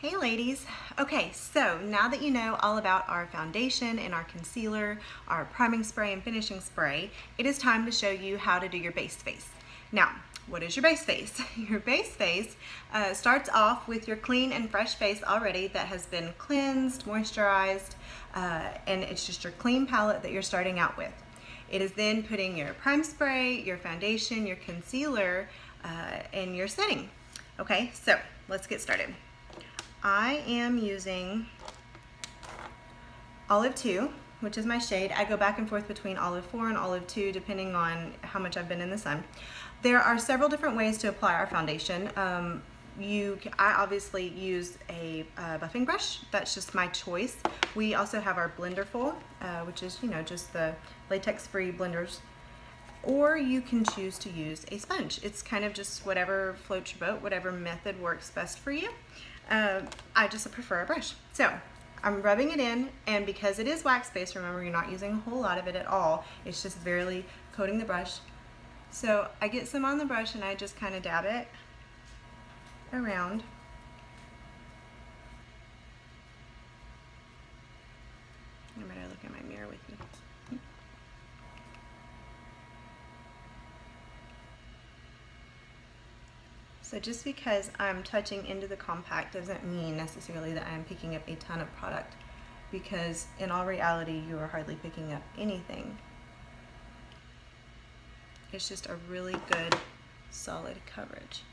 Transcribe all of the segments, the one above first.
Hey ladies. Okay, so now that you know all about our foundation and our concealer, our priming spray and finishing spray, it is time to show you how to do your base face. Now, what is your base face? Your base face starts off with your clean and fresh face already that has been cleansed, moisturized, and it's just your clean palette that you're starting out with. It is then putting your prime spray, your foundation, your concealer, and your setting. Okay, so let's get started. I am using Olive 2, which is my shade. I go back and forth between Olive 4 and Olive 2 depending on how much I've been in the sun. There are several different ways to apply our foundation. I obviously use a buffing brush. That's just my choice. We also have our Blenderful, which is, just the latex-free blenders. Or you can choose to use a sponge. It's kind of just whatever floats your boat, whatever method works best for you. I just prefer a brush. So I'm rubbing it in, and because it is wax-based, remember you're not using a whole lot of it at all. It's just barely coating the brush. So I get some on the brush and I just kind of dab it around. I better look in my mirror with you. So just because I'm touching into the compact doesn't mean necessarily that I'm picking up a ton of product, because in all reality you are hardly picking up anything. It's just a really good solid coverage.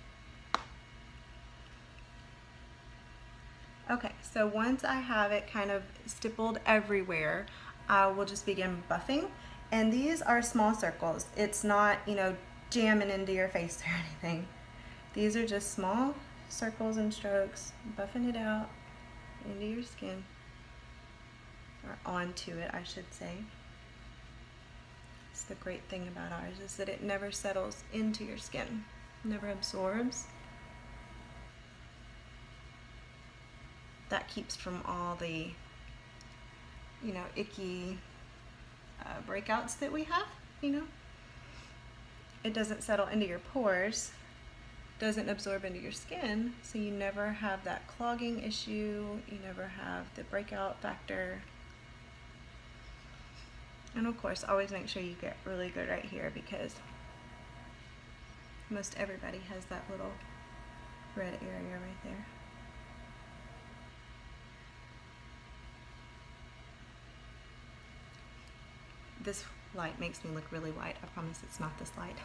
Okay, so once I have it kind of stippled everywhere, I will just begin buffing. And these are small circles. It's not, jamming into your face or anything. These are just small circles and strokes, buffing it out into your skin, or onto it, I should say. It's the great thing about ours is that it never settles into your skin, never absorbs. That keeps from all the, icky breakouts that we have, It doesn't settle into your pores, doesn't absorb into your skin, so you never have that clogging issue, you never have the breakout factor. And of course, always make sure you get really good right here, because most everybody has that little red area right there. This light makes me look really white. I promise it's not this light.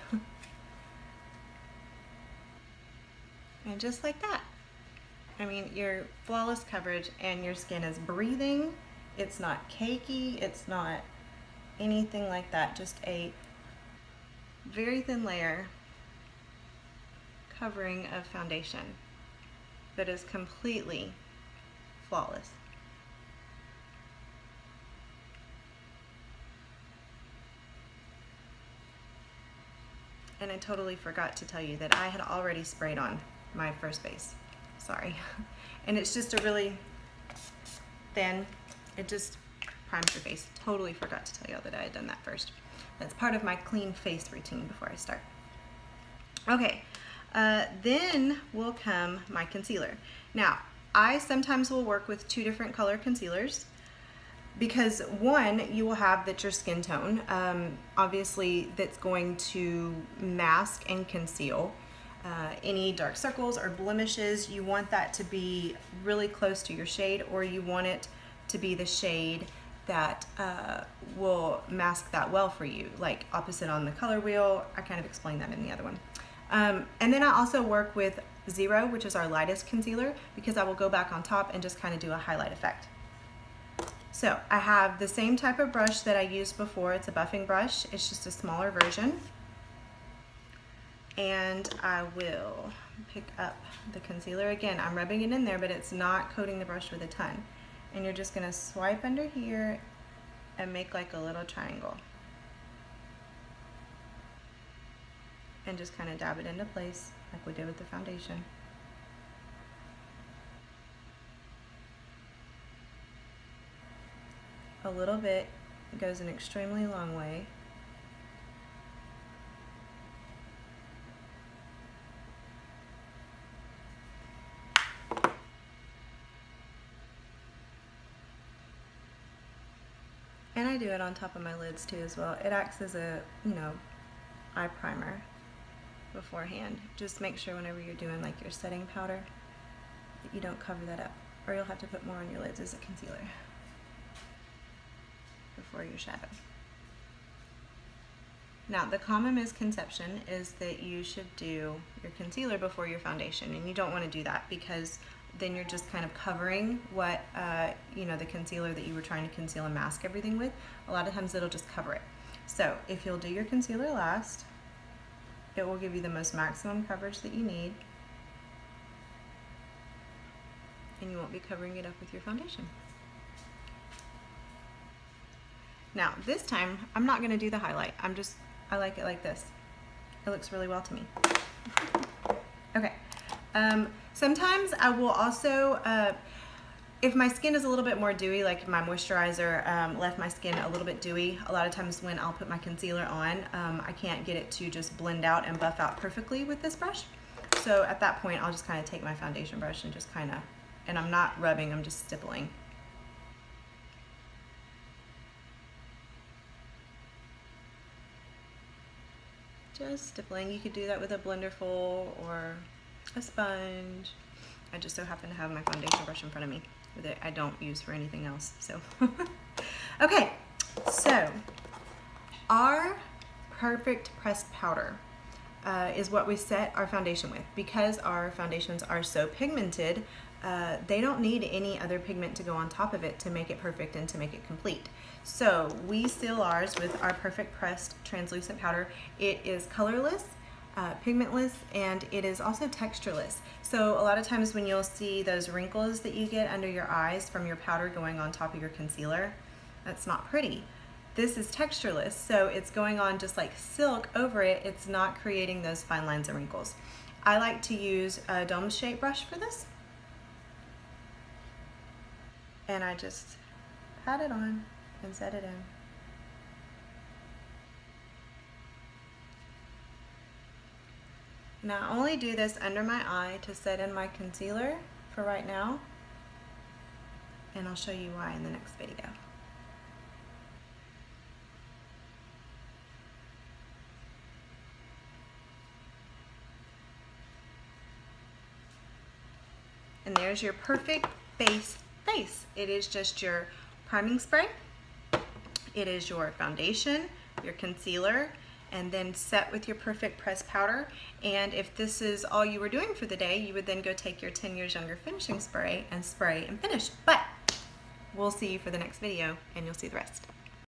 And just like that, your flawless coverage, and your skin is breathing. It's not cakey, it's not anything like that. Just a very thin layer covering of foundation that is completely flawless. And I totally forgot to tell you that I had already sprayed on my first base. Sorry. And it's just a really thin, it just primes your face. Totally forgot to tell you that I had done that first. That's part of my clean face routine before I start. Okay, then will come my concealer. Now, I sometimes will work with 2 different color concealers, because one, you will have that's your skin tone, obviously that's going to mask and conceal any dark circles or blemishes. You want that to be really close to your shade, or you want it to be the shade that will mask that well for you, like opposite on the color wheel. I kind of explained that in the other one. And then I also work with 0, which is our lightest concealer, because I will go back on top and just kind of do a highlight effect. So I have the same type of brush that I used before. It's a buffing brush. It's just a smaller version. And I will pick up the concealer. Again, I'm rubbing it in there, but it's not coating the brush with a ton. And you're just going to swipe under here and make like a little triangle. And just kind of dab it into place like we did with the foundation. A little bit goes an extremely long way. And I do it on top of my lids too as well. It acts as a, you know, eye primer beforehand. Just make sure whenever you're doing like your setting powder that you don't cover that up, or you'll have to put more on your lids as a concealer before your shadow. Now, the common misconception is that you should do your concealer before your foundation, and you don't want to do that because then you're just kind of covering what, you know, the concealer that you were trying to conceal and mask everything with. A lot of times it'll just cover it. So if you'll do your concealer last, it will give you the most maximum coverage that you need, and you won't be covering it up with your foundation. Now, this time, I'm not going to do the highlight. I like it like this. It looks really well to me. Okay. Sometimes I will also, if my skin is a little bit more dewy, like my moisturizer left my skin a little bit dewy, a lot of times when I'll put my concealer on, I can't get it to just blend out and buff out perfectly with this brush. So at that point, I'll just kind of take my foundation brush and just kind of, and I'm not rubbing, I'm just stippling. Just stippling. You could do that with a Blenderful or a sponge. I just so happen to have my foundation brush in front of me that I don't use for anything else. So, okay, so our perfect pressed powder is what we set our foundation with. Because our foundations are so pigmented, they don't need any other pigment to go on top of it to make it perfect and to make it complete. So we seal ours with our perfect pressed translucent powder. It is colorless, pigmentless, and it is also textureless. So a lot of times when you'll see those wrinkles that you get under your eyes from your powder going on top of your concealer, that's not pretty. This is textureless, so it's going on just like silk over it. It's not creating those fine lines and wrinkles. I like to use a dome shape brush for this. And I just pat it on and set it in. Now I only do this under my eye to set in my concealer for right now, and I'll show you why in the next video. And there's your perfect base face. It is just your priming spray, it is your foundation, your concealer, and then set with your perfect pressed powder. And if this is all you were doing for the day, you would then go take your 10 Years Younger finishing spray and finish. But we'll see you for the next video and you'll see the rest.